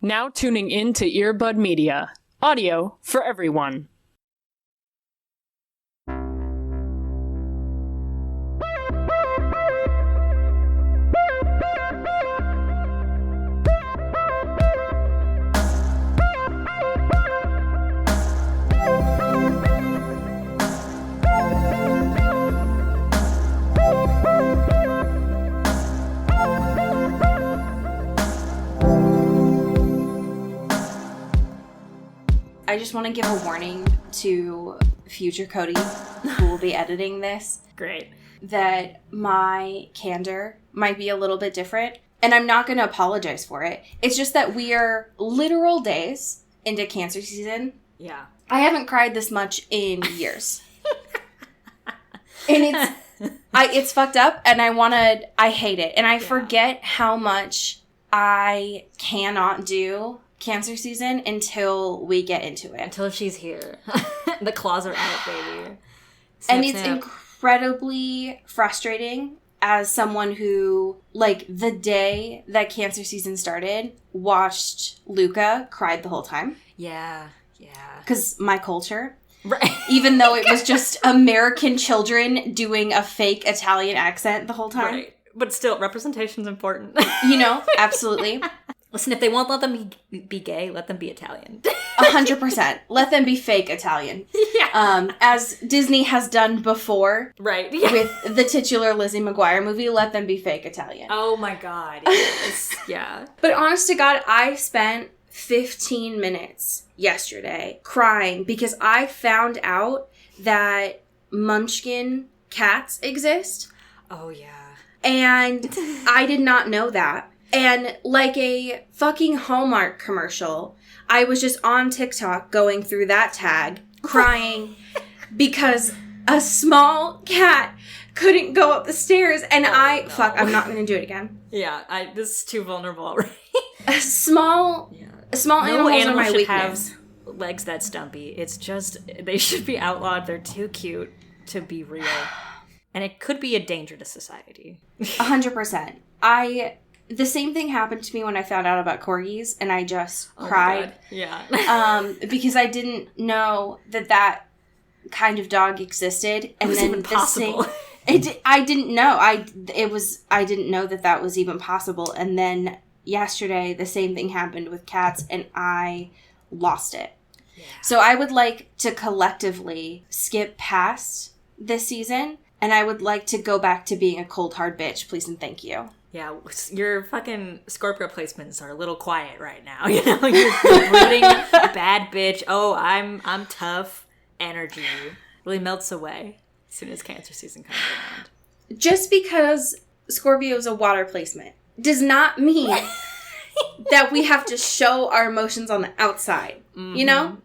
Now tuning in to Earbud Media. Audio for everyone. I just want to give a warning to future Cody, who will be editing this. Great. That my candor might be a little bit different, and I'm not going to apologize for it. It's just that we are literal days into cancer season. Yeah. I haven't cried this much in years. And it's fucked up, and I hate it. And I forget how much I cannot do cancer season until we get into it. Until she's here. The claws are out, baby. Snip, And it's incredibly frustrating as someone who, like, the day that cancer season started, watched Luca, cried the whole time. Yeah. Because my culture. Right. Even though it was just American children doing a fake Italian accent the whole time. Right. But still, representation's important. You know, absolutely. Listen, if they won't let them be gay, let them be Italian. 100%. Let them be fake Italian. Yeah. As Disney has done before. Right. Yeah. With the titular Lizzie McGuire movie, let them be fake Italian. Oh my god. Yes. Yeah. But honest to God, I spent 15 minutes yesterday crying because I found out that Munchkin cats exist. Oh, yeah. And I did not know that. And like a fucking Hallmark commercial, I was just on TikTok going through that tag, crying because a small cat couldn't go up the stairs. And I'm not going to do it again. Yeah, this is too vulnerable already. Small animals are my should weakness. Have legs that stumpy. It's just, they should be outlawed. They're too cute to be real. And it could be a danger to society. 100%. The same thing happened to me when I found out about corgis, and I just cried. Yeah. Because I didn't know that kind of dog existed, and it was then even possible. I didn't know. I didn't know that was even possible, and then yesterday the same thing happened with cats, and I lost it. Yeah. So I would like to collectively skip past this season, and I would like to go back to being a cold hard bitch, please and thank you. Yeah, your fucking Scorpio placements are a little quiet right now. You know, you're brooding, bad bitch. Oh, I'm tough. Energy really melts away as soon as cancer season comes around. Just because Scorpio is a water placement does not mean that we have to show our emotions on the outside. Mm-hmm. You know,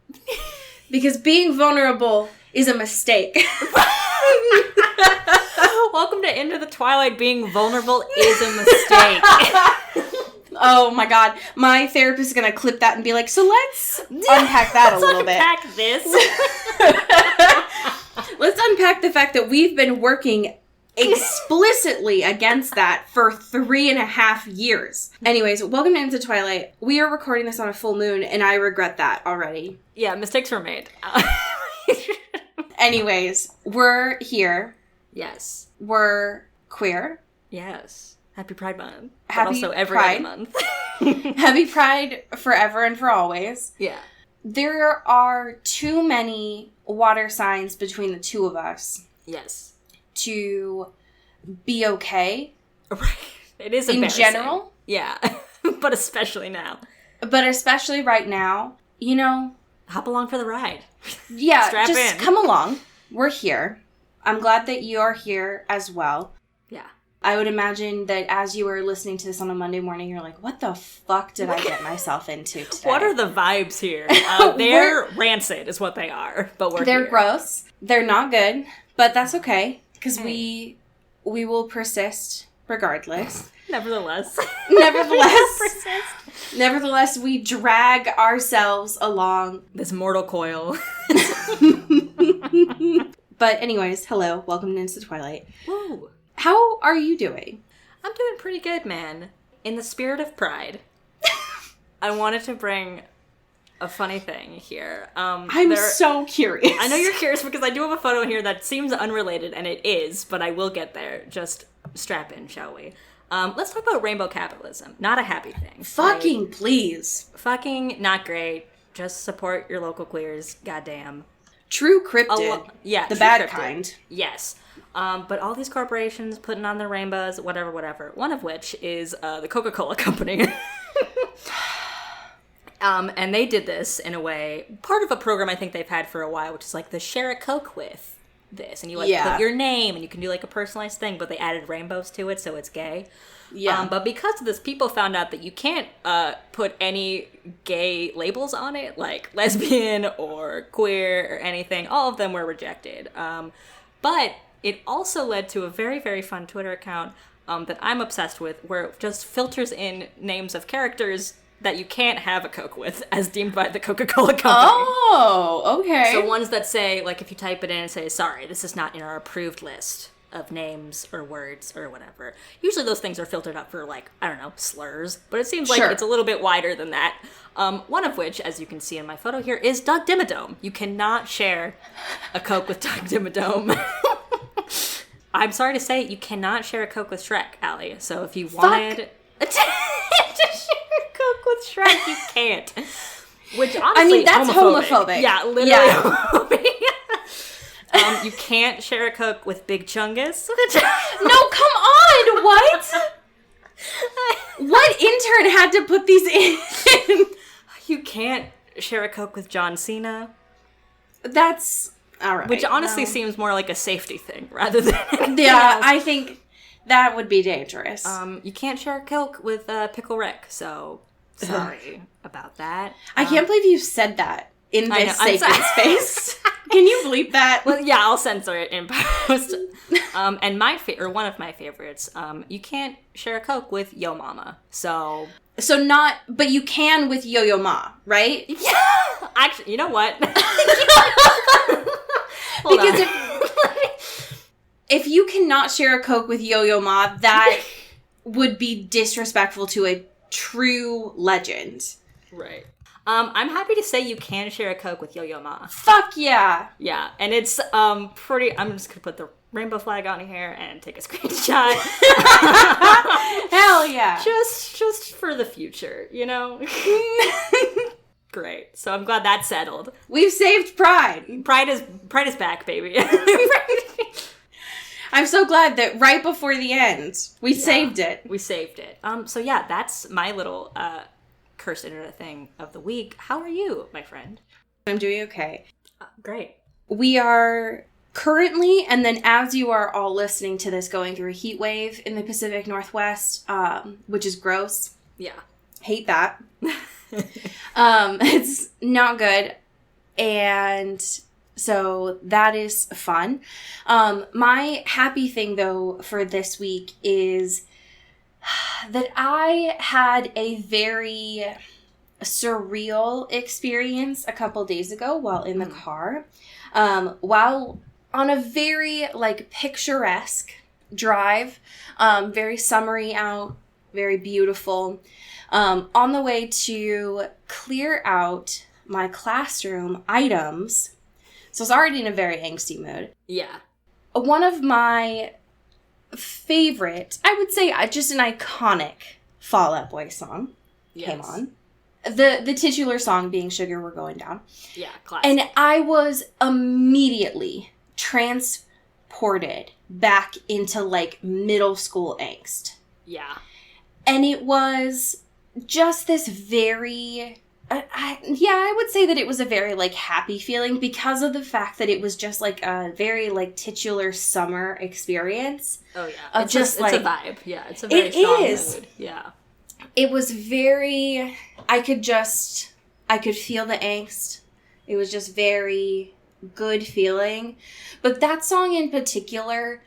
because being vulnerable is a mistake. Welcome to Into the Twilight. Being vulnerable is a mistake. Oh my god. My therapist is going to clip that and be like, so let's unpack that a little bit. Let's unpack this. Let's unpack the fact that we've been working explicitly against that for 3.5 years. Anyways, welcome to Into Twilight. We are recording this on a full moon, and I regret that already. Yeah, mistakes were made. Anyways, we're here. Yes. We're queer. Yes. Happy Pride Month. Happy but also every Pride. other month. Happy Pride forever and for always. Yeah. There are too many water signs between the two of us. Yes. To be okay. Right. It is in general. Yeah. But especially now. But especially right now, you know. Hop along for the ride. Yeah. Strap just in. Come along. We're here. I'm glad that you're here as well. Yeah. I would imagine that as you were listening to this on a Monday morning, you're like, what the fuck did I get myself into today? What are the vibes here? They're rancid is what they are, but they're gross. They're not good, but that's okay, because we will persist regardless. Nevertheless, we drag ourselves along this mortal coil. But anyways, hello, welcome to Into the Twilight. Woo. How are you doing? I'm doing pretty good, man. In the spirit of pride, I wanted to bring a funny thing here. I'm so curious. I know you're curious because I do have a photo here that seems unrelated, and it is, but I will get there. Just strap in, shall we? Let's talk about rainbow capitalism. Not a happy thing. Fucking right? please. Fucking not great. Just support your local queers. Goddamn. True cryptid. Yeah, the true bad cryptid. kind. Yes. But all these corporations putting on their rainbows, whatever. One of which is the Coca-Cola Company. And they did this in a way, part of a program I think they've had for a while, which is like the Share a Coke with this. And you put your name and you can do like a personalized thing, but they added rainbows to it, so it's gay. Yeah. But because of this, people found out that you can't put any gay labels on it, like lesbian or queer or anything. All of them were rejected. But it also led to a very, very fun Twitter account that I'm obsessed with, where it just filters in names of characters that you can't have a Coke with, as deemed by the Coca-Cola Company. Oh, okay. So ones that say, like, if you type it in and say, sorry, this is not in our approved list of names or words or whatever. Usually those things are filtered up for, like, I don't know, slurs. But it seems like it's a little bit wider than that. One of which, as you can see in my photo here, is Doug Dimmadome. You cannot share a Coke with Doug Dimmadome. I'm sorry to say, you cannot share a Coke with Shrek, Allie. So if you wanted to share a Coke with Shrek, you can't. Which, honestly, I mean, that's homophobic. Yeah, literally homophobic. You can't share a Coke with Big Chungus. No, come on! What? What intern had to put these in? You can't share a Coke with John Cena. That's all right. Which honestly seems more like a safety thing rather than I think that would be dangerous. You can't share a Coke with Pickle Rick, so sorry about that. I can't believe you said that in this sacred space. Can you bleep that? Well, yeah, I'll censor it in post. And one of my favorites, you can't share a Coke with Yo Mama. So not, but you can with Yo-Yo Ma, right? Yeah. Actually, you know what? Because if you cannot share a Coke with Yo-Yo Ma, that would be disrespectful to a true legend. Right. I'm happy to say you can share a Coke with Yo-Yo Ma. Fuck yeah. Yeah, and it's pretty. I'm just gonna put the rainbow flag on here and take a screenshot. Hell yeah. Just for the future, you know? Great. So I'm glad that's settled. We've saved Pride. Pride is back, baby. I'm so glad that right before the end, we saved it. We saved it. So yeah, that's my little cursed internet thing of the week. How are you, my friend? I'm doing okay. Great. We are currently, and then as you are all listening to this, going through a heat wave in the Pacific Northwest, which is gross. Yeah. Hate that. It's not good. And so that is fun. My happy thing, though, for this week is that I had a very surreal experience a couple days ago while in the car. While on a very, picturesque drive, very summery out, very beautiful, on the way to clear out my classroom items. So I was already in a very angsty mood. Yeah. One of my favorite, I would say just an iconic Fall Out Boy song came on. The titular song being Sugar We're Going Down. Yeah, classic. And I was immediately transported back into middle school angst. Yeah. And it was just this very, I would say that it was a very happy feeling because of the fact that it was just a very titular summer experience. Oh yeah, it's a vibe. Yeah, it's a very strong mood. Yeah, it was very. I could feel the angst. It was just very good feeling, but that song in particular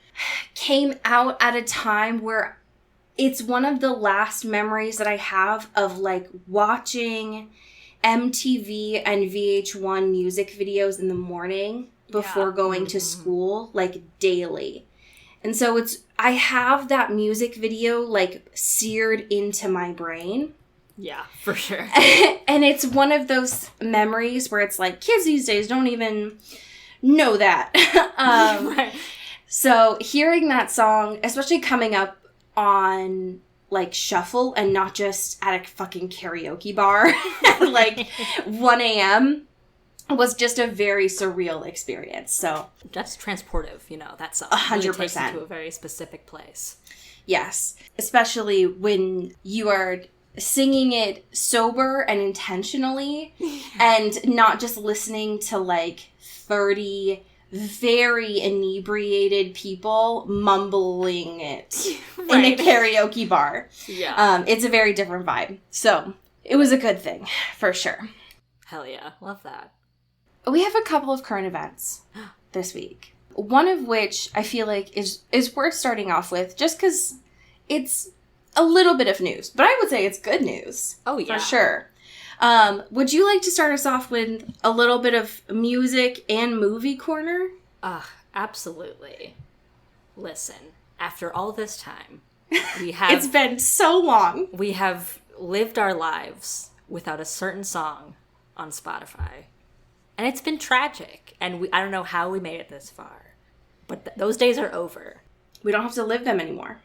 came out at a time where it's one of the last memories that I have of watching MTV and VH1 music videos in the morning before going to school, daily. And so I have that music video seared into my brain. Yeah, for sure. And it's one of those memories where it's like, kids these days don't even know that. Right. So hearing that song, especially coming up on like shuffle and not just at a fucking karaoke bar at like 1 a.m. was just a very surreal experience. So That's transportive, that song. 100%. Really takes you to a very specific place. yes, especially when you are singing it sober and intentionally and not just listening to like 30 very inebriated people mumbling it in a Right. karaoke bar. Yeah. It's a very different vibe. So it was a good thing, for sure. Hell yeah. Love that. We have a couple of current events this week. One of which I feel like is worth starting off with just because it's a little bit of news. But I would say it's good news. Oh, yeah. For sure. Would you like to start us off with a little bit of music and movie corner? Absolutely. Listen, after all this time, we have It's been so long. we have lived our lives without a certain song on Spotify. And it's been tragic. And I don't know how we made it this far. But those days are over. We don't have to live them anymore.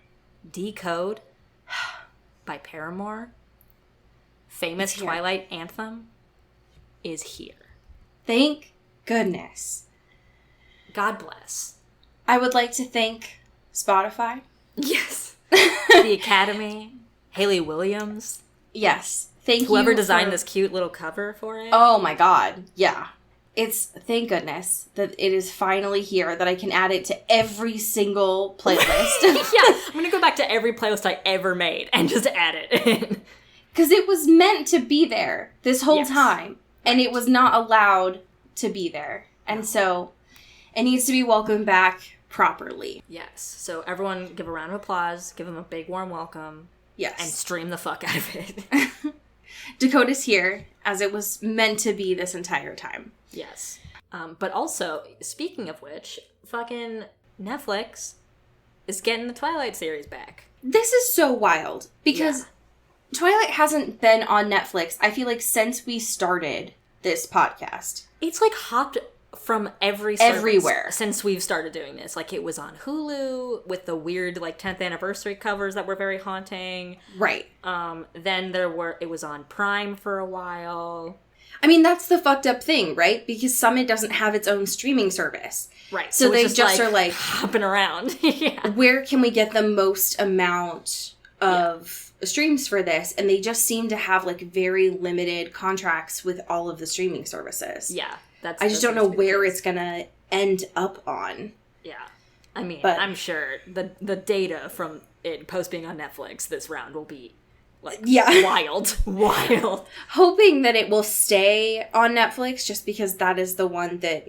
Decode by Paramore, famous It's here. Twilight anthem, is here. Thank goodness. God bless. I would like to thank Spotify. Yes. The Academy, Haley Williams, Yes. Thank you. whoever designed for- this cute little cover for it. Oh my god. Yeah. It's thank goodness that it is finally here, that I can add it to every single playlist. Yeah, I'm gonna go back to every playlist I ever made and just add it in. Because it was meant to be there this whole Yes. time. And it was not allowed to be there. And so it needs to be welcomed back properly. Yes, so everyone give a round of applause, give them a big warm welcome, and Yes. stream the fuck out of it. Dakota's here, as it was meant to be this entire time. Yes. But also, speaking of which, fucking Netflix is getting the Twilight series back. This is so wild. Because Twilight hasn't been on Netflix, I feel like, since we started this podcast. It's like hopped from every service Everywhere. since we've started doing this. Like it was on Hulu with the weird like 10th anniversary covers that were very haunting. Right. Then it was on Prime for a while. I mean, that's the fucked up thing, right? Because Summit doesn't have its own streaming service. Right. So they it's just are like, hopping around. Yeah. where can we get the most amount of streams for this? And they just seem to have like very limited contracts with all of the streaming services. Yeah. I just don't know where it's gonna end up on. Yeah. I mean, But- I'm sure the data from it post being on Netflix this round will be like Yeah. wild. Wild. Hoping that it will stay on Netflix just because that is the one that,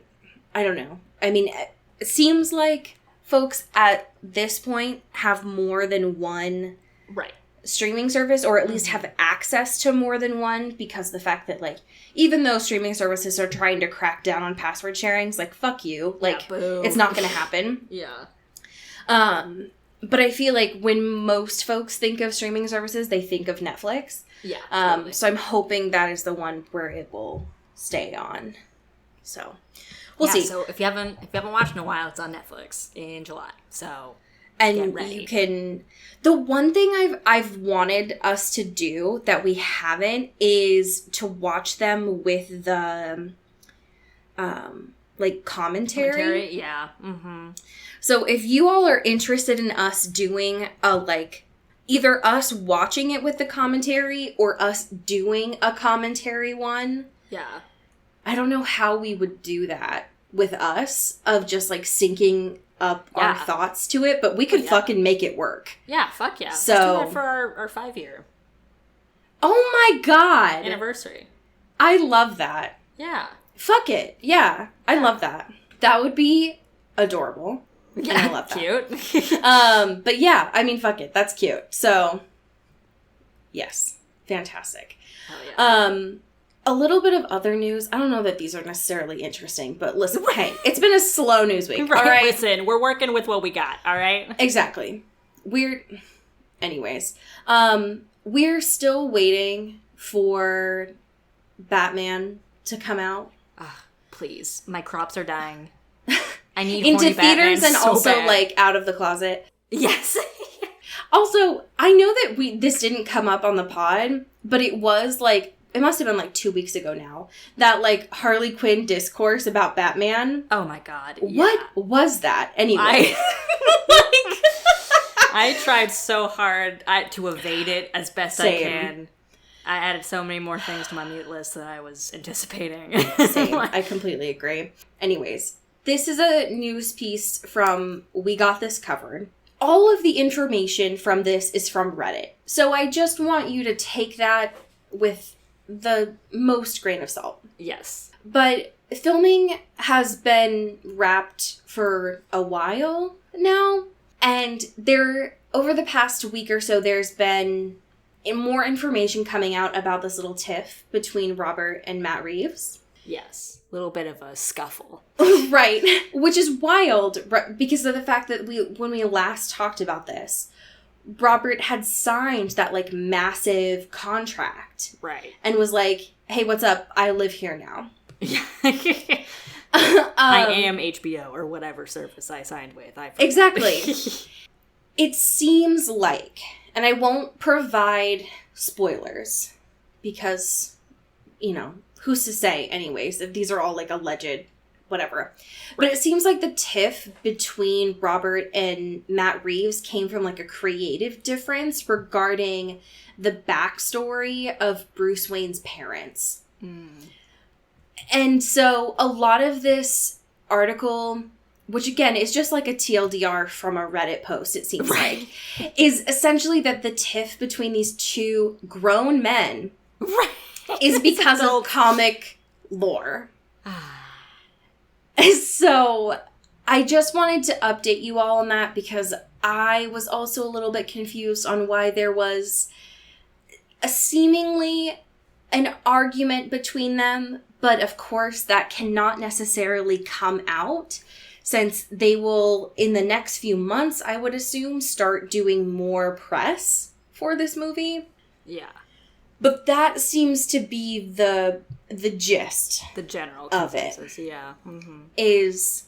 I don't know. I mean, it seems like folks at this point have more than one Right. streaming service, or at least have access to more than one, because the fact that, like, even though streaming services are trying to crack down on password sharing, it's like, fuck you. Like, boo. it's not gonna happen. Yeah. But I feel like when most folks think of streaming services, they think of Netflix. Yeah. Totally. So I'm hoping that is the one where it will stay on. So we'll see. So if you haven't watched in a while, it's on Netflix in July. So And get ready. you can. The one thing I've wanted us to do that we haven't is to watch them with the like commentary. Yeah. Mm-hmm. So if you all are interested in us doing a like either us watching it with the commentary or us doing a commentary one, Yeah. I don't know how we would do that with us of just like syncing up our Yeah. thoughts to it, but we could Yeah. fucking make it work. Yeah. Fuck yeah. So- Let's do that for our 5-year Oh my god. anniversary. I love that. Yeah. Fuck it. Yeah. I love that. That would be adorable. Yeah. And I love that. Cute. But yeah, I mean, fuck it. That's cute. So, yes. Fantastic. Hell yeah. A little bit of other news. I don't know that these are necessarily interesting, but listen, hey, it's been a slow news week. Right. All right. Listen, we're working with what we got. All right. Exactly. Weird. Anyways, we're still waiting for Batman to come out. Please. My crops are dying. I need into horny theaters Batman and so also bad. like out of the closet. Yes. Also, I know that this didn't come up on the pod, but it was like, it must have been like 2 weeks ago now, that like Harley Quinn discourse about Batman. Oh my god. What was that anyway? I tried so hard to evade it as best Same. I can. I added so many more things to my mute list than I was anticipating. Same. I completely agree. Anyways, this is a news piece from We Got This Covered. All of the information from this is from Reddit. So I just want you to take that with the most grain of salt. Yes. But filming has been wrapped for a while now. And over the past week or so, there's been more information coming out about this little tiff between Robert and Matt Reeves. Yes. A little bit of a scuffle. Right. Which is wild because of the fact that when we last talked about this, Robert had signed that like massive contract. Right. And was like, hey, what's up? I live here now. I am HBO or whatever service I signed with. Exactly. It seems like, and I won't provide spoilers because, who's to say anyways, if these are all like alleged, whatever. But it seems like the tiff between Robert and Matt Reeves came from like a creative difference regarding the backstory of Bruce Wayne's parents. And so a lot of this article, which again is just like a TLDR from a Reddit post, it seems like, is essentially that the tiff between these two grown men is because of comic lore. So I just wanted to update you all on that because I was also a little bit confused on why there was seemingly an argument between them, but of course that cannot necessarily come out since they will, in the next few months, I would assume, start doing more press for this movie. Yeah. But that seems to be the gist. The general of consensus, yeah. Mm-hmm. Is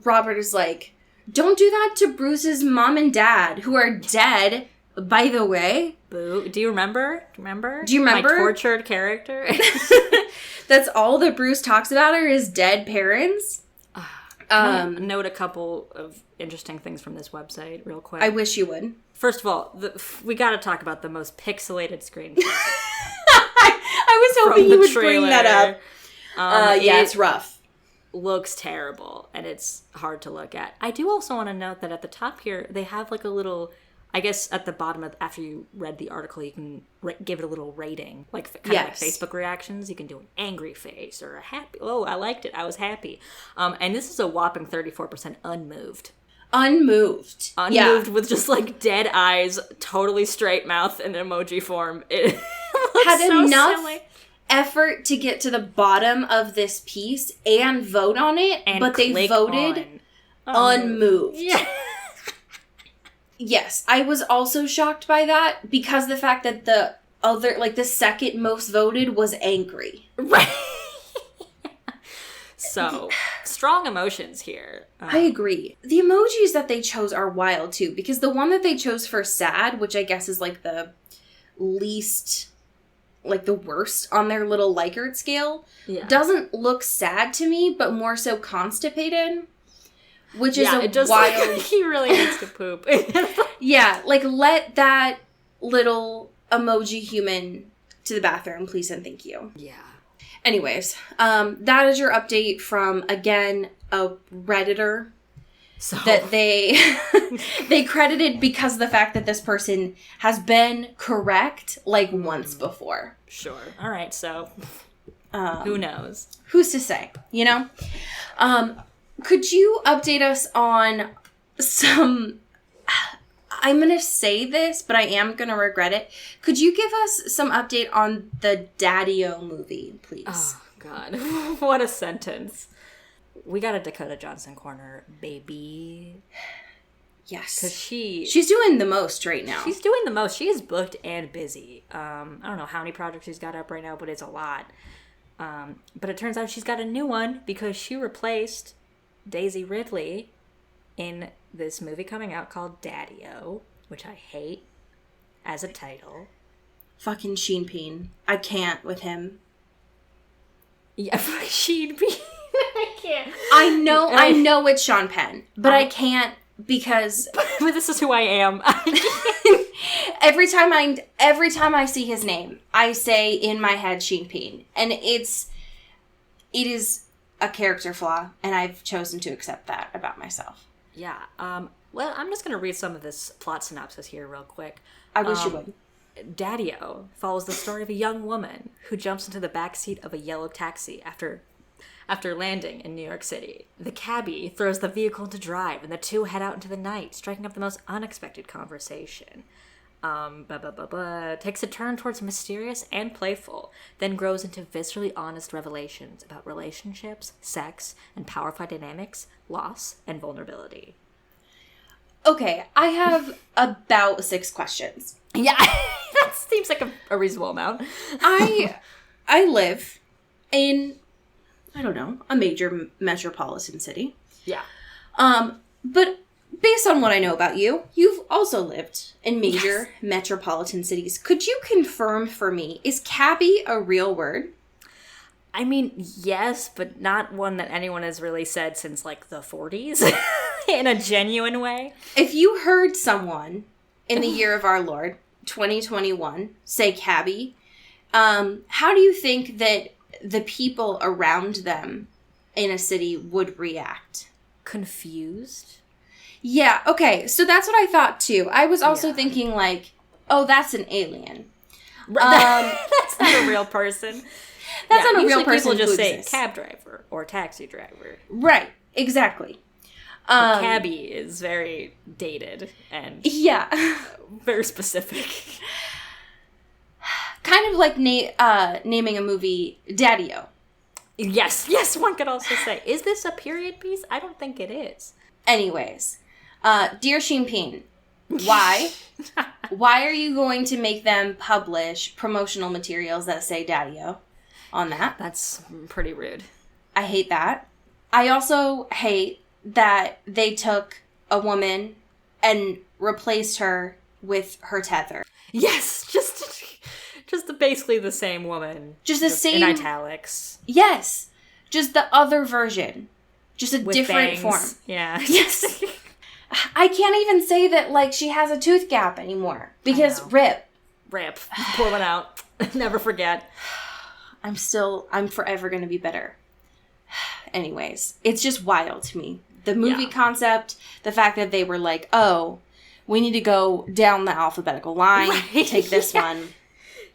Robert is like, don't do that to Bruce's mom and dad, who are dead, by the way. Boo. Do you remember? Do you remember? My tortured character? That's all that Bruce talks about are his dead parents. Note a couple of interesting things from this website real quick. I wish you would. First of all, we got to talk about the most pixelated screen. I was hoping you would bring that up. Yeah, it's rough. Looks terrible, and it's hard to look at. I do also want to note that at the top here, they have like a little, I guess at the bottom of, after you read the article, you can give it a little rating, like kind of like Facebook reactions. You can do an angry face or a happy, oh, I liked it, I was happy. And this is a whopping 34% unmoved. Unmoved With just like dead eyes, totally straight mouth in emoji form. It looks had so enough silly. effort to get to the bottom of this piece and vote on it, And but they voted unmoved. Yeah. Yes, I was also shocked by that because the fact that the other, like the second most voted was angry. Right. So, strong emotions here. I agree. The emojis that they chose are wild too, because the one that they chose for sad, which I guess is like the least, like the worst on their little Likert scale, doesn't look sad to me, but more so constipated. Which is it does wild. Look like he really needs to poop. Yeah, like let that little emoji human to the bathroom, please and thank you. Yeah. Anyways, that is your update from, again, a Redditor So that they credited because of the fact that this person has been correct like once before. Sure. All right. So who knows? Who's to say? You know. Could you update us on some? I'm gonna say this, but I am gonna regret it. Could you give us some update on the Daddy-O movie, please? Oh God, what a sentence! We got a Dakota Johnson corner, baby. Yes. Because she's doing the most right now. she's doing the most. She is booked and busy. I don't know how many projects she's got up right now, but it's a lot. But it turns out she's got a new one because she replaced Daisy Ridley in this movie coming out called Daddy-O, which I hate as a title. Fucking Sean Penn. I can't with him. Yeah, she'd be. I can't. I know it's Sean Penn, but I can't because But this is who I am. every time I see his name, I say in my head Sean Penn, and it is a character flaw, and I've chosen to accept that about myself. Yeah. Well, I'm just gonna read some of this plot synopsis here real quick. I wish you would. Daddy-O follows the story of a young woman who jumps into the backseat of a yellow taxi after landing in New York City. The cabbie throws the vehicle into drive, and the two head out into the night, striking up the most unexpected conversation. Takes a turn towards mysterious and playful, then grows into viscerally honest revelations about relationships, sex, and powerful dynamics, loss, and vulnerability. Okay, I have about 6 questions. Yeah, that seems like a reasonable amount. I live in, I don't know, a major metropolitan city. Yeah. But based on what I know about you, you've also lived in major metropolitan cities. Could you confirm for me, is cabbie a real word? I mean, yes, but not one that anyone has really said since, like, the 40s in a genuine way. If you heard someone in the year of our Lord, 2021, say cabbie, how do you think that the people around them in a city would react? Confused? Yeah, okay, so that's what I thought too. I was also thinking like, oh, that's an alien. That's not a real person. That's not a real person People just who say exists. cab driver or taxi driver. Right, exactly. But cabbie is very dated and Yeah. very specific. Kind of like naming a movie Daddy-O. Yes, one could also say, is this a period piece? I don't think it is. Anyways, dear Sean Penn, why? Why are you going to make them publish promotional materials that say Daddy-O on that? That's pretty rude. I hate that. I also hate that they took a woman and replaced her with her tether. Yes, just basically the same woman. Just the same... In italics. Yes. Just the other version. Just a With different bangs. form. Yeah. Yes. I can't even say that, like, she has a tooth gap anymore. Because rip. Rip. Pour one out. Never forget. I'm forever going to be bitter. Anyways, it's just wild to me. The movie concept, the fact that they were like, oh, we need to go down the alphabetical line, take this one.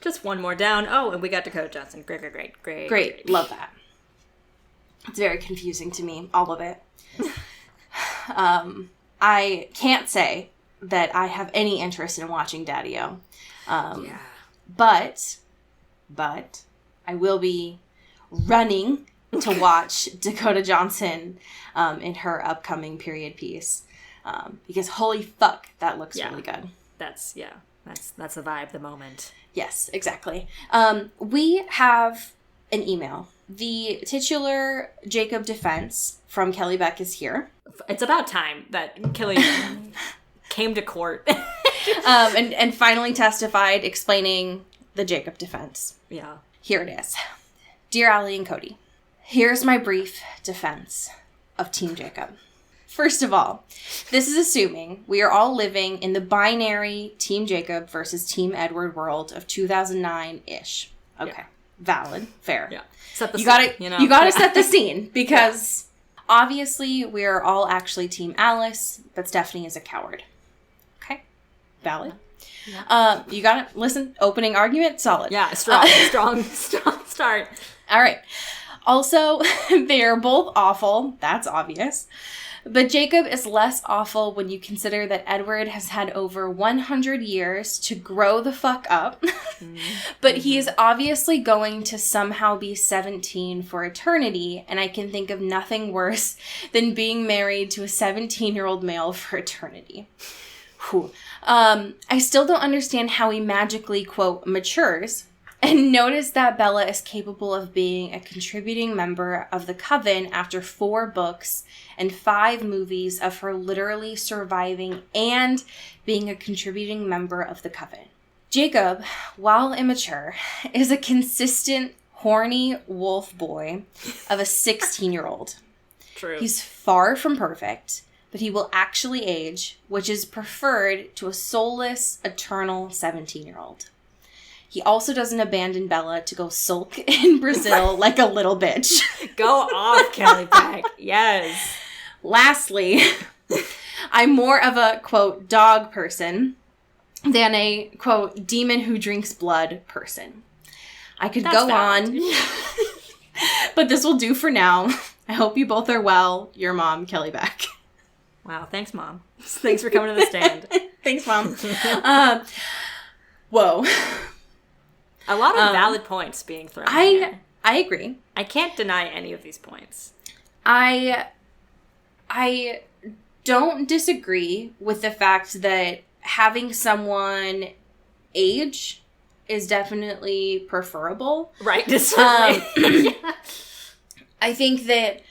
Just one more down. Oh, and we got Dakota Johnson. Great. Love that. It's very confusing to me, all of it. I can't say that I have any interest in watching Daddy-O. But I will be running to watch Dakota Johnson in her upcoming period piece. Because holy fuck, that looks really good. That's the vibe, the moment. Yes, exactly. We have an email. The titular Jacob defense from Kelly Beck is here. It's about time that Kelly came to court. And finally testified explaining the Jacob defense. Yeah. Here it is. Dear Allie and Cody, here's my brief defense of Team Jacob. First of all, this is assuming we are all living in the binary Team Jacob versus Team Edward world of 2009-ish. Okay. Yeah. Valid. Fair. Yeah. Set the you scene, gotta, you gotta set the scene because obviously we're all actually Team Alice, but Stephanie is a coward. Okay. Valid. Yeah. You gotta listen. Opening argument, solid. Yeah, strong start. All right. Also, they are both awful. That's obvious. But Jacob is less awful when you consider that Edward has had over 100 years to grow the fuck up. But he is obviously going to somehow be 17 for eternity, and I can think of nothing worse than being married to a 17-year-old male for eternity. Whew. I still don't understand how he magically, quote, matures. And notice that Bella is capable of being a contributing member of the Coven after 4 books and 5 movies of her literally surviving and being a contributing member of the Coven. Jacob, while immature, is a consistent, horny wolf boy of a 16-year-old. True. He's far from perfect, but he will actually age, which is preferred to a soulless, eternal 17-year-old. He also doesn't abandon Bella to go sulk in Brazil like a little bitch. Go off, Kelly Beck. Yes. Lastly, I'm more of a, quote, dog person than a, quote, demon who drinks blood person. I could go on, but this will do for now. I hope you both are well. Your mom, Kelly Beck. Wow, thanks, Mom. Thanks for coming to the stand. Thanks, Mom. Whoa. A lot of valid points being thrown here. I agree. I can't deny any of these points. I don't disagree with the fact that having someone age is definitely preferable. Right. Yeah. I think that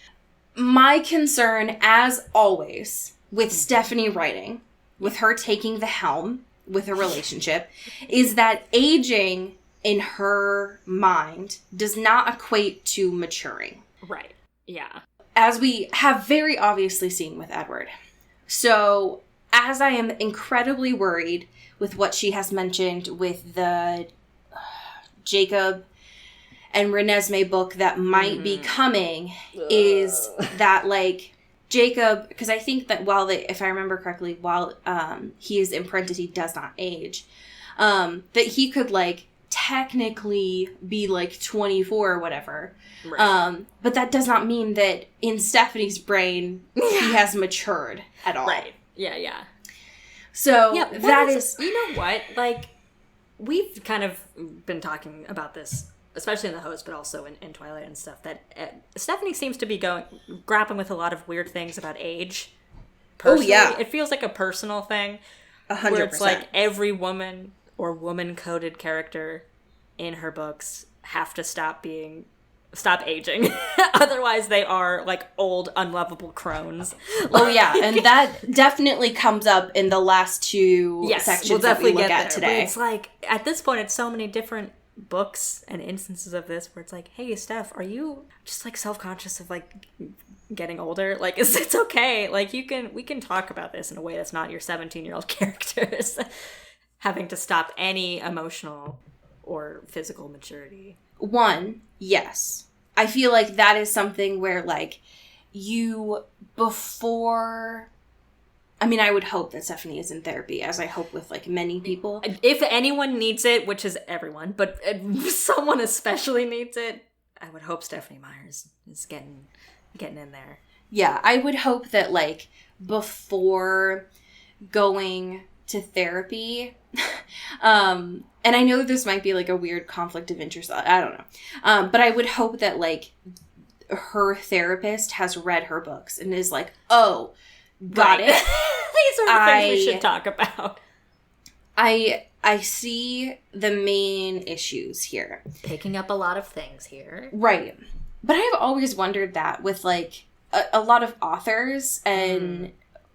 my concern, as always, with Stephanie writing, with her taking the helm with a relationship, is that aging in her mind does not equate to maturing. Right. Yeah. As we have very obviously seen with Edward. So, as I am incredibly worried with what she has mentioned with the Jacob and Renesmee book that might be coming, is that, like, Jacob, because I think that if I remember correctly, while he is imprinted, he does not age, that he could, like, technically be like 24 or whatever. Right. But that does not mean that in Stephanie's brain he has matured at all. Right. Yeah. So yeah, that is you know what? Like, we've kind of been talking about this, especially in the host, but also in Twilight and stuff, that Stephanie seems to be grappling with a lot of weird things about age. Personally, it feels like a personal thing. 100%. Where it's like every woman or woman-coded character in her books have to stop aging. Otherwise they are like old, unlovable crones. Oh yeah, and that definitely comes up in the last 2 sections that we look at today. But it's like, at this point, it's so many different books and instances of this where it's like, hey, Steph, are you just like self-conscious of like getting older? Like, it's okay. Like, we can talk about this in a way that's not your 17-year-old characters having to stop any emotional or physical maturity. 1, yes. I feel like that is something where, like, I would hope that Stephanie is in therapy, as I hope with, like, many people. If anyone needs it, which is everyone, but someone especially needs it, I would hope Stephanie Myers is getting in there. Yeah, I would hope that, like, before going to therapy, and I know this might be, like, a weird conflict of interest, I don't know, but I would hope that, like, her therapist has read her books and is like, oh, got it. These are the things we should talk about. I see the main issues here. Picking up a lot of things here. Right. But I've always wondered that with, like, a lot of authors and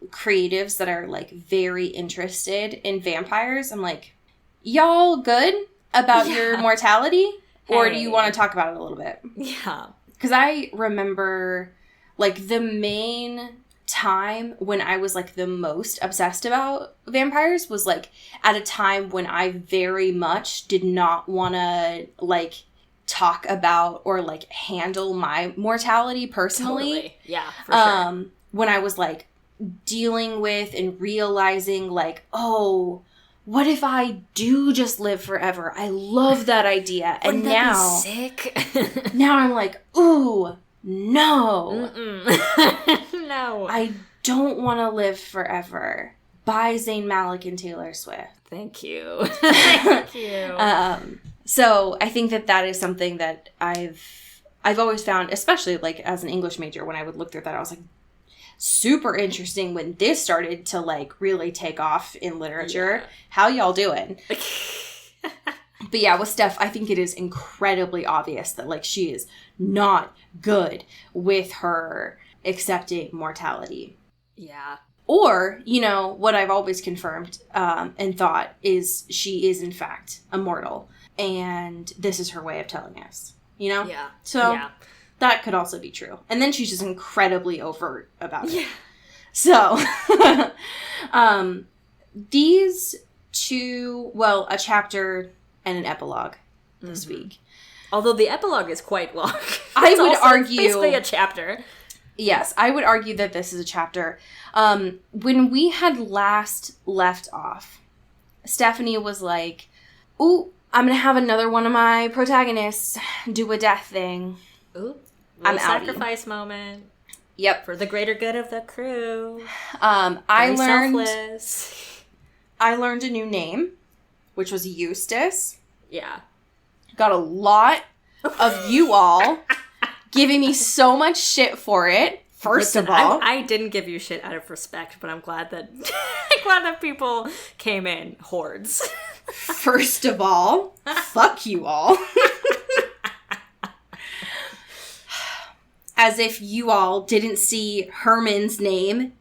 creatives that are, like, very interested in vampires. I'm like, y'all good about your mortality? Or do you want to talk about it a little bit? Yeah. Because I remember, like, the main time when I was, like, the most obsessed about vampires was, like, at a time when I very much did not want to, like, talk about or, like, handle my mortality personally. Totally. Yeah, for sure. When I was, like, dealing with and realizing, like, oh, what if I do just live forever? I love that idea. And Wouldn't that now, be sick? now I'm like, ooh, no. No. I don't want to live forever. By Zayn Malik and Taylor Swift. Thank you. Thank you. So I think that is something that I've always found, especially like as an English major, when I would look through that, I was like, super interesting when this started to like really take off in literature. Yeah. How y'all doing? But yeah, with Steph, I think it is incredibly obvious that like she is not good with her accepting mortality. Yeah. Or, you know, what I've always confirmed and thought is she is in fact immortal. And this is her way of telling us, you know? Yeah. So Yeah. that could also be true. And then she's just incredibly overt about it. Yeah. So, these two, well, a chapter and an epilogue this week. Although the epilogue is quite long. I It's would also argue- basically a chapter. Yes, I would argue that this is a chapter. When we had last left off, Stephanie was like, ooh, I'm going to have another one of my protagonists do a death thing. Ooh. I'm Little outie. sacrifice moment Yep. for the greater good of the crew. I Very learned selfless. I learned a new name, which was Eustace. Yeah. Got a lot of you all giving me so much shit for it. First Listen, of all, I didn't give you shit out of respect, but I'm glad that I'm glad that people came in hordes. first of all, fuck you all. As if you all didn't see Herman's name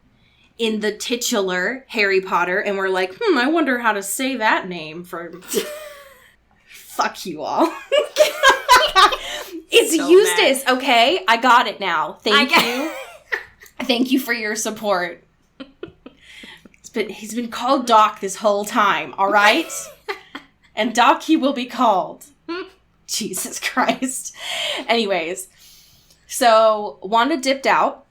in the titular Harry Potter and were like, I wonder how to say that name for... Fuck you all. It's So Eustace, okay? I got it now. Thank I you. Thank you for your support. He's been called Doc this whole time, all right? And Doc he will be called. Jesus Christ. Anyways, so Wanda dipped out,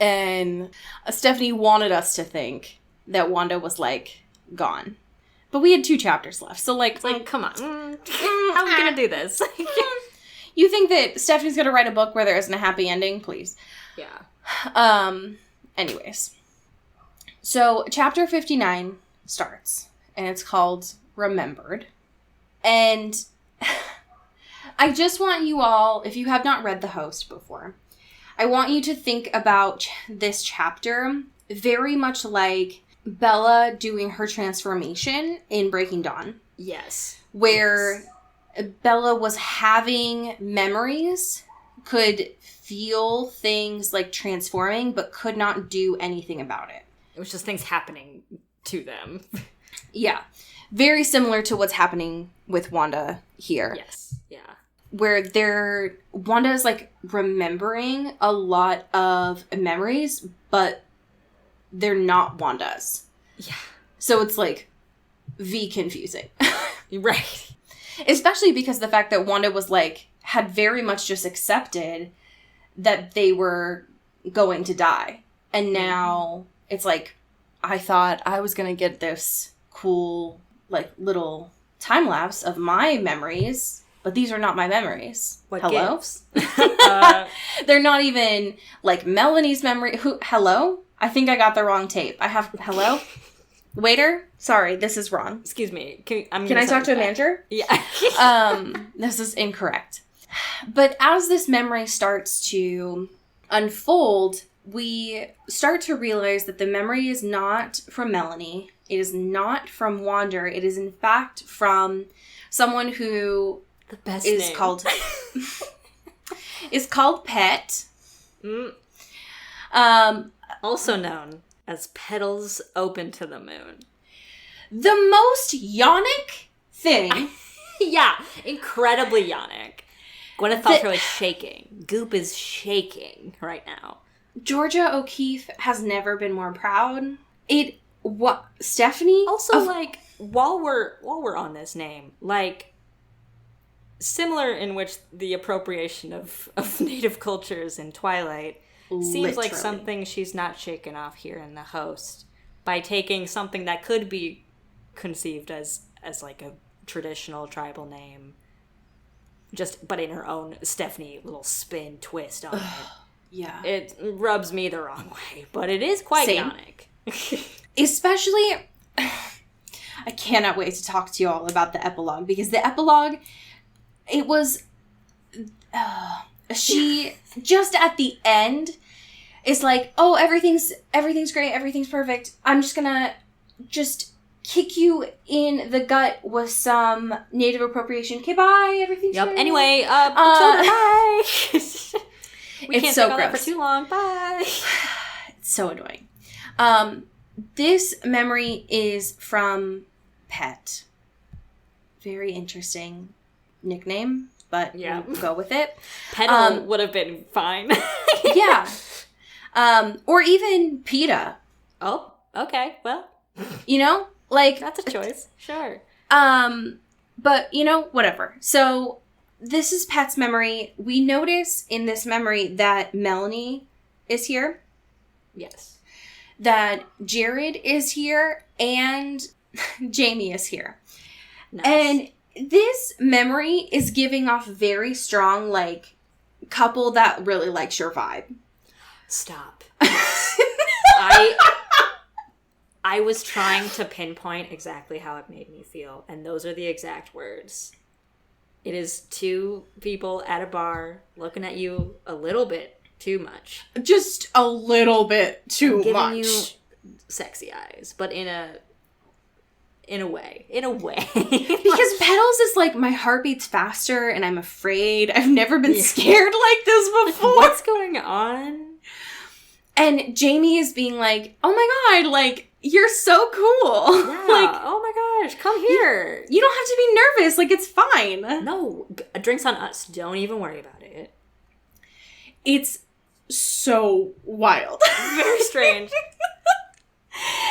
and Stephanie wanted us to think that Wanda was, like, gone. But we had 2 chapters left, so, like... It's like, come on. How are we gonna do this? You think that Stephanie's gonna write a book where there isn't a happy ending? Please. Yeah. Anyways. So, chapter 59 starts, and it's called Remembered. And I just want you all, if you have not read The Host before, I want you to think about this chapter very much like Bella doing her transformation in Breaking Dawn. Yes. Where Bella was having memories, could feel things like transforming, but could not do anything about it. It was just things happening to them. Yeah. Very similar to what's happening with Wanda here. Yes. Yeah. Where Wanda is like remembering a lot of memories, but they're not Wanda's. Yeah. So it's like confusing. Right. Especially because the fact that Wanda was like, had very much just accepted that they were going to die. And now it's like, I thought I was going to get this cool, like, little time lapse of my memories, but these are not my memories. What Hello? gives? They're not even, like, Melanie's memory. Hello? I think I got the wrong tape. I have, hello? Waiter? Sorry, this is wrong. Excuse me. Can I talk to a manager? Yeah. This is incorrect. But as this memory starts to unfold, we start to realize that the memory is not from Melanie. It is not from Wander. It is, in fact, from someone who The best is name. called is called Pet. Mm. Also known as Petals Open to the Moon. The most yonic thing. Yeah, incredibly yonic. Gwyneth Paltrow is shaking. Goop is shaking right now. Georgia O'Keeffe has never been more proud. Stephanie? Also, like, while we're on this name, like, similar in which the appropriation of native cultures in Twilight seems like Literally. something she's not shaken off here in The Host by taking something that could be conceived as like a traditional tribal name, but in her own Stephanie little spin twist on it. Yeah. It rubs me the wrong way, but it is quite Same. Ionic. Especially, I cannot wait to talk to you all about the epilogue, because the epilogue, it was, she, just at the end, is like, oh, everything's great, everything's perfect. I'm just gonna kick you in the gut with some native appropriation. Okay, bye, everything's Yep, great. anyway, book's over, bye! We It's can't so talk on that for gross. too long, bye! It's so annoying. This memory is from Pet. Very interesting nickname, but Yeah. we'll go with it. Petal would have been fine. Yeah. Or even PETA, Oh, okay, well, you know? Like, that's a choice. Sure. but, you know, whatever. So, this is Pet's memory. We notice in this memory that Melanie is here, Yes. that Jared is here, and Jamie is here. Nice. And this memory is giving off very strong, like, couple that really likes your vibe. Stop. I was trying to pinpoint exactly how it made me feel, and those are the exact words. It is two people at a bar looking at you a little bit too much. Just a little bit too Giving much. you sexy eyes, but in a way. Because Petals is like, my heart beats faster and I'm afraid. I've never been scared like this before. What's going on? And Jamie is being like, oh my god, like, you're so cool. Yeah. Like, Oh my gosh, come here. you don't have to be nervous. Like, it's fine. No, drinks on us. Don't even worry about it. It's so wild. Very strange.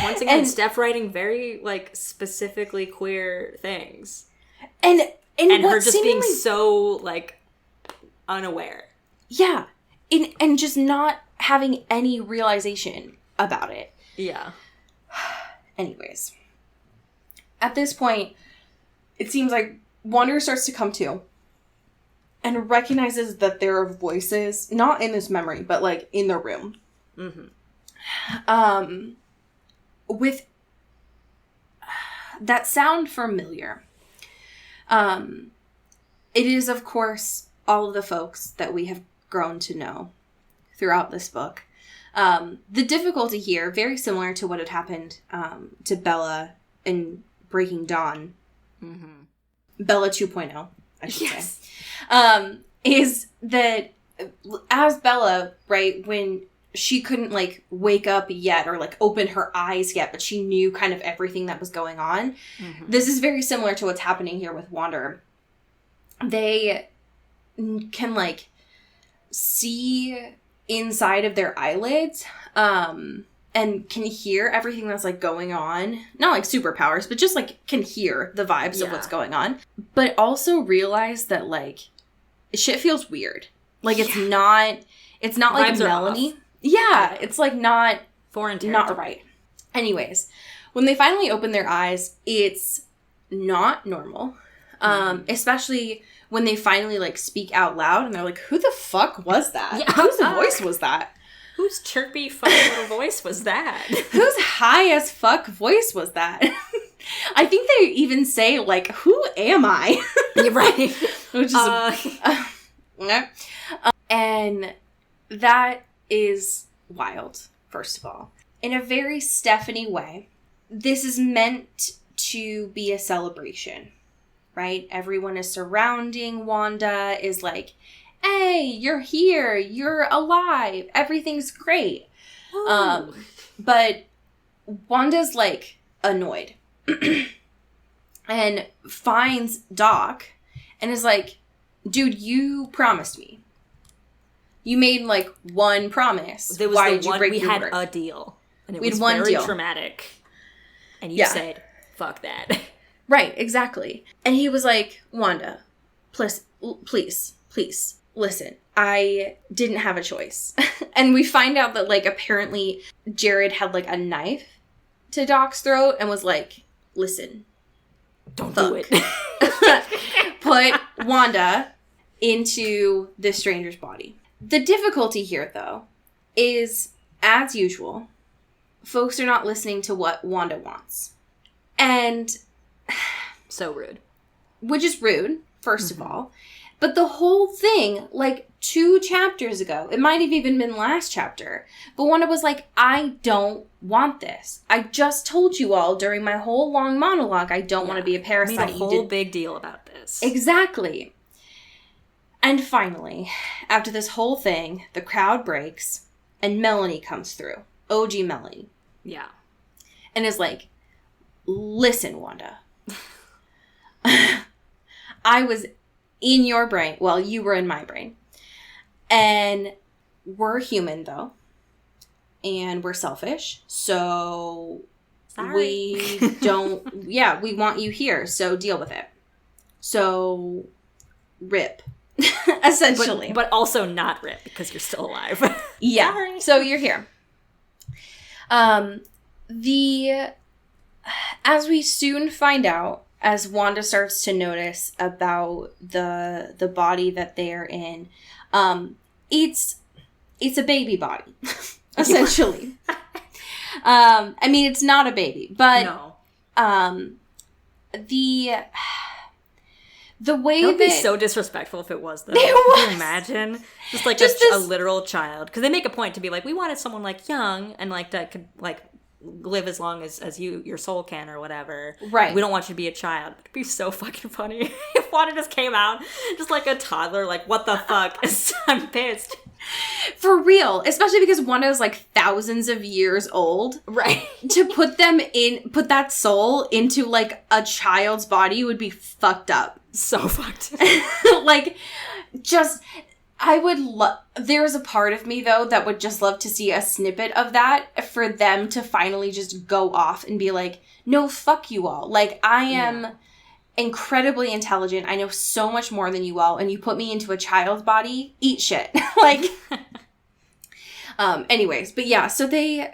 Once again, And- Steph writing very, like, specifically queer things. And And what her just being seemingly- so, like, unaware. Yeah. And just not having any realization about it. Yeah. Anyways. At this point, it seems like Wanda starts to come to and recognizes that there are voices, not in this memory, but, like, in the room. Mm-hmm. With that sound familiar. It is, of course, all of the folks that we have grown to know throughout this book. The difficulty here, very similar to what had happened to Bella in Breaking Dawn, Mm-hmm. Bella 2.0, I should Yes. say, is that as Bella, right, when she couldn't, like, wake up yet or, like, open her eyes yet, but she knew kind of everything that was going on. Mm-hmm. This is very similar to what's happening here with Wander. They can, like, see inside of their eyelids, and can hear everything that's, like, going on. Not, like, superpowers, but just, like, can hear the vibes of what's going on. But also realize that, like, shit feels weird. Like, it's not like Vibes are Melanie. off. Yeah, it's, like, not Foreign territory. not right. Anyways, when they finally open their eyes, it's not normal. Especially when they finally, like, speak out loud and they're like, who the fuck was that? Yeah, Whose fuck. voice was that? Whose chirpy, funny little voice was that? Whose high as fuck voice was that? I think they even say, like, who am I? You're right. Which is yeah. And that is wild, first of all. In a very Stephanie way, this is meant to be a celebration, right? Everyone is surrounding Wanda, is like, hey, you're here, you're alive, everything's great. But Wanda's, like, annoyed and finds Doc and is like, dude, you promised me. You made, like, one promise. There was Why the did you one break we your had word? a deal, and it We had was one very deal. traumatic. And you Yeah. said, "Fuck that." Right, exactly. And he was like, Wanda, please, listen. I didn't have a choice. And we find out that, like, apparently Jared had, like, a knife to Doc's throat and was like, listen. Don't Fuck. do it. Put Wanda into this stranger's body. The difficulty here, though, is, as usual, folks are not listening to what Wanda wants. And, So rude. which is rude, first of all. But the whole thing, like 2 chapters ago, it might have even been last chapter, but Wanda was like, I don't want this. I just told you all during my whole long monologue, I don't want to be a parasite. Made a whole big deal about this. Exactly. And finally, after this whole thing, the crowd breaks and Melanie comes through. OG Melanie. Yeah. And is like, listen, Wanda. I was in your brain. Well, you were in my brain. And we're human, though. And we're selfish. So Sorry. we don't... Yeah, we want you here. So deal with it. So rip. Essentially. But also not rip because you're still alive. Yeah. Sorry. So you're here. As we soon find out, as Wanda starts to notice about the body that they're in, it's a baby body, essentially. I mean, it's not a baby, but No. the way It would be that so disrespectful if it was, though. It Can was. you imagine? Just like Just a this- literal child. Because they make a point to be like, we wanted someone like young and like that could like live as long as your soul can or whatever. Right. We don't want you to be a child. It'd be so fucking funny if Wanda just came out just like a toddler, like, what the fuck? I'm pissed. for real, especially because Wanda is like thousands of years old. Right. To put that soul into like a child's body would be fucked up. So fucked. Like, just, I would love, there's a part of me though that would just love to see a snippet of that for them to finally just go off and be like, no, fuck you all. Like, I am incredibly intelligent. I know so much more than you all, and you put me into a child's body, eat shit. Like, anyways, but yeah, so they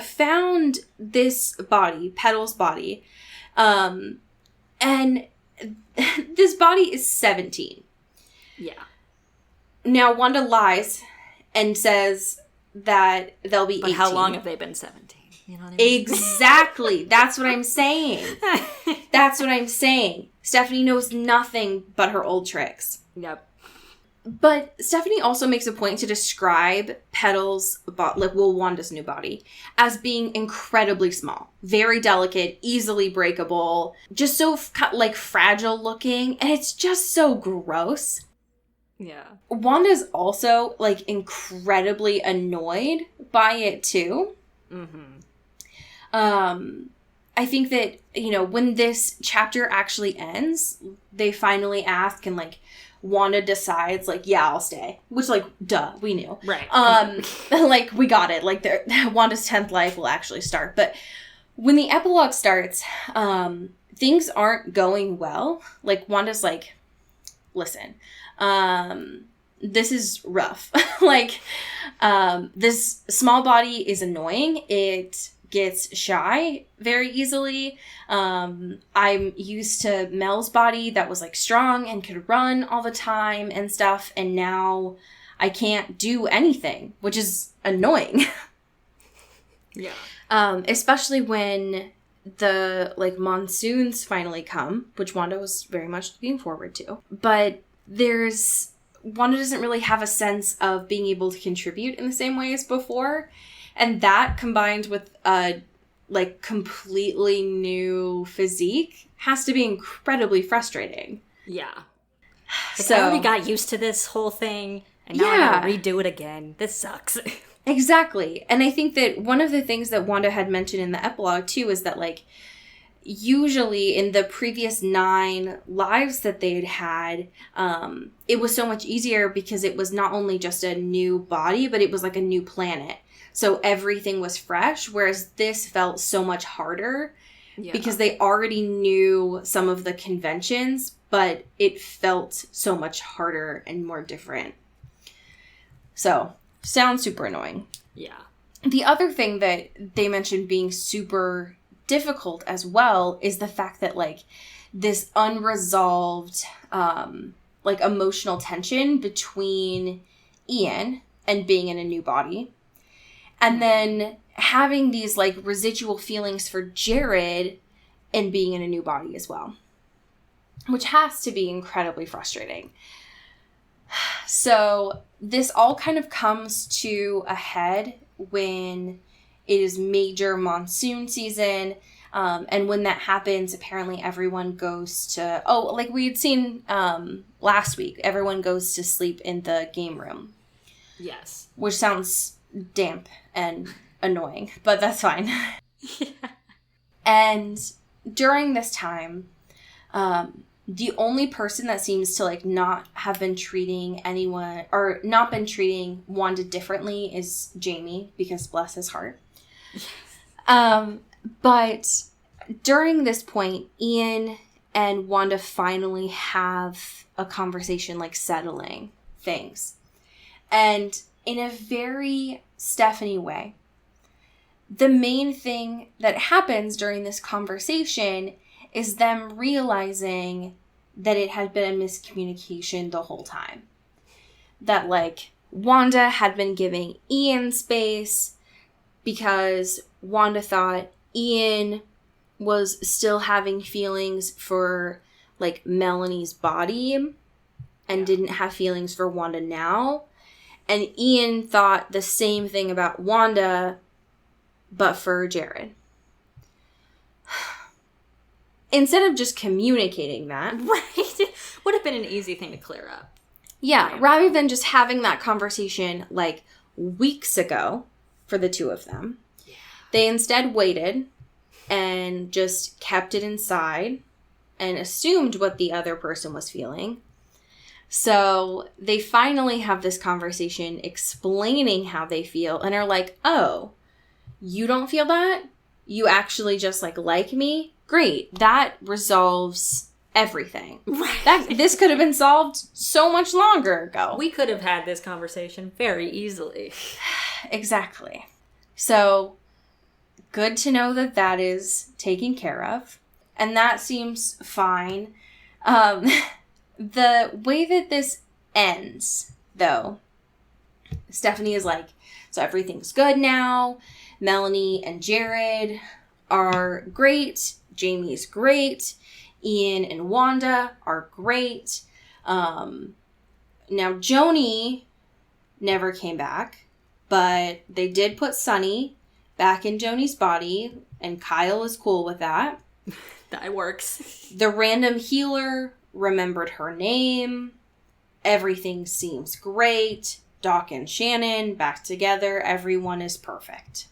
found this body, Petal's body, and this body is 17. Yeah. Now, Wanda lies and says that they'll be But 18. how long have they been 17? You know what I mean? Exactly. That's what I'm saying. That's what I'm saying. Stephanie knows nothing but her old tricks. Yep. But Stephanie also makes a point to describe Petal's, Wanda's new body, as being incredibly small, very delicate, easily breakable, just so fragile looking, and it's just so gross. Yeah. Wanda's also incredibly annoyed by it too. Mm-hmm. I think that, when this chapter actually ends, they finally ask and Wanda decides yeah, I'll stay, which duh, we knew. Right. We got it. Wanda's 10th life will actually start. But when the epilogue starts, things aren't going well. Wanda's listen, this is rough. This small body is annoying. It gets shy very easily. I'm used to Mel's body that was strong and could run all the time and stuff, and now I can't do anything, which is annoying. Yeah. Especially when the monsoons finally come, which Wanda was very much looking forward to. But Wanda doesn't really have a sense of being able to contribute in the same way as before. And that combined with a completely new physique has to be incredibly frustrating. Yeah. So I already got used to this whole thing, and now I gotta redo it again. This sucks. Exactly. And I think that one of the things that Wanda had mentioned in the epilogue too is that usually in the previous 9 lives that they had, it was so much easier because it was not only just a new body, but it was a new planet. So everything was fresh, whereas this felt so much harder because they already knew some of the conventions, but it felt so much harder and more different. So, sounds super annoying. Yeah. The other thing that they mentioned being super difficult as well is the fact that, like, this unresolved, like, emotional tension between Ian and being in a new body. And then having these, like, residual feelings for Jared and being in a new body as well. Which has to be incredibly frustrating. So this all kind of comes to a head when it is major monsoon season. And when that happens, apparently everyone goes to... Oh, like we had seen last week, everyone goes to sleep in the game room. Yes. Which sounds damp and annoying, but that's fine. Yeah. And during this time... the only person that seems to, like, not have been treating anyone, or not been treating Wanda differently is Jamie, because bless his heart. But during this point, Ian and Wanda finally have a conversation, like, settling things. And in a very Stephanie way, the main thing that happens during this conversation is them realizing that it had been a miscommunication the whole time. That, like, Wanda had been giving Ian space because Wanda thought Ian was still having feelings for, like, Melanie's body and didn't have feelings for Wanda now. And Ian thought the same thing about Wanda, but for Jared. Instead of just communicating that. Right. Would have been an easy thing to clear up. Yeah, rather than just having that conversation, like, weeks ago for the two of them. Yeah. They instead waited and just kept it inside and assumed what the other person was feeling. So they finally have this conversation explaining how they feel and are like, oh, you don't feel that? You actually just, like me? Great. That resolves everything. Right. This could have been solved so much longer ago. We could have had this conversation very easily. Exactly. So, good to know that that is taken care of. And that seems fine. The way that this ends, though, Stephanie is like, so everything's good now. Melanie and Jared are great. Jamie's great. Ian and Wanda are great. Now, Joni never came back, but they did put Sunny back in Joni's body, and Kyle is cool with that. That works. The random healer remembered her name. Everything seems great. Doc and Shannon back together. Everyone is perfect.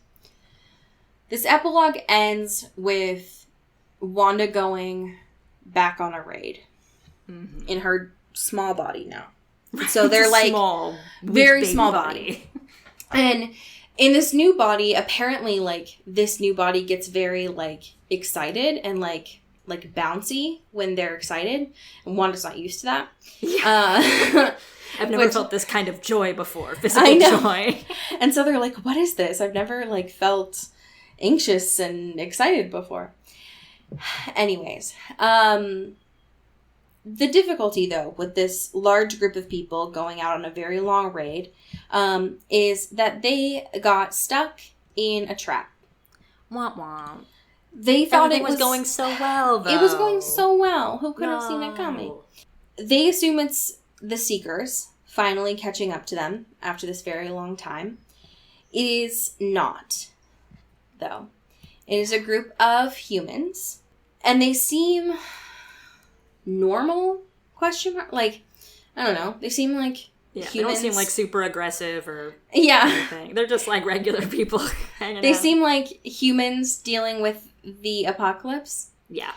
This epilogue ends with Wanda going back on a raid in her small body now. So they're like small, very small body. And in this new body, apparently, like, this new body gets very, like, excited and like bouncy when they're excited. And Wanda's not used to that. Yeah. I've never felt this kind of joy before. Physical joy. And so they're like, what is this? I've never, like, felt anxious and excited before. Anyways, the difficulty, though, with this large group of people going out on a very long raid is that they got stuck in a trap. Womp womp. They thought it was going so well, though. It was going so well. Who could have seen it coming? They assume it's the Seekers finally catching up to them after this very long time. It is not, though. It is a group of humans, and they seem normal, question mark? Like, I don't know. They seem like humans. They don't seem like super aggressive or anything. They're just like regular people hanging out. They seem like humans dealing with the apocalypse. Yeah.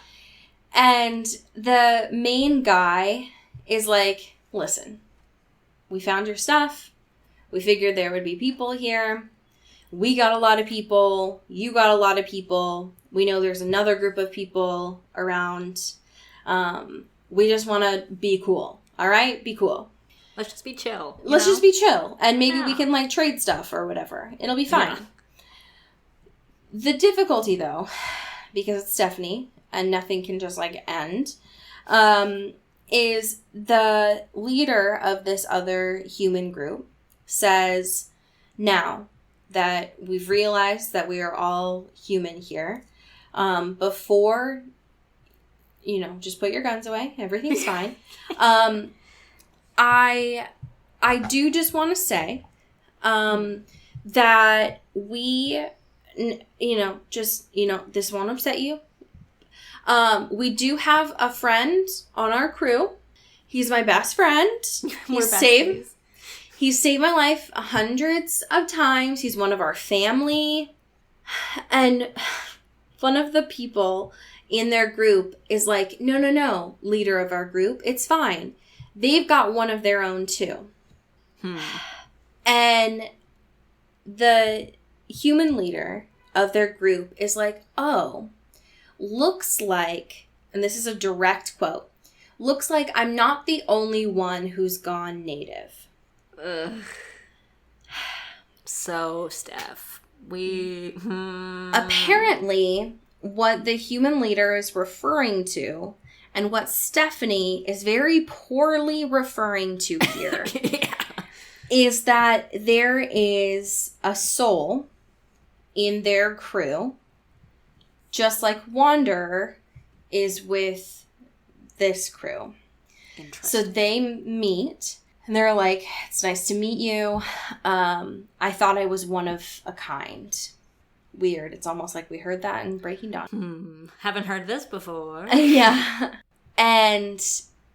And the main guy is like, listen, we found your stuff. We figured there would be people here. We got a lot of people. You got a lot of people. We know there's another group of people around. We just want to be cool. All right? Be cool. Let's just be chill. Let's just be chill. And maybe we can, like, trade stuff or whatever. It'll be fine. Yeah. The difficulty, though, because it's Stephanie and nothing can just like end, is the leader of this other human group says, now that we've realized that we are all human here, before, just put your guns away. Everything's fine. I do just want to say, that we, this won't upset you. We do have a friend on our crew. He's my best friend. He's saved my life hundreds of times. He's one of our family. And one of the people in their group is like, no, leader of our group, it's fine. They've got one of their own too. And the human leader of their group is like, oh, looks like, and this is a direct quote, looks like I'm not the only one who's gone native. Ugh. So, Steph, Apparently, what the human leader is referring to, and what Stephanie is very poorly referring to here, is that there is a soul in their crew, just like Wanderer is with this crew. So they meet, and they're like, it's nice to meet you. I thought I was one of a kind. Weird. It's almost like we heard that in Breaking Dawn. Haven't heard this before. Yeah. And,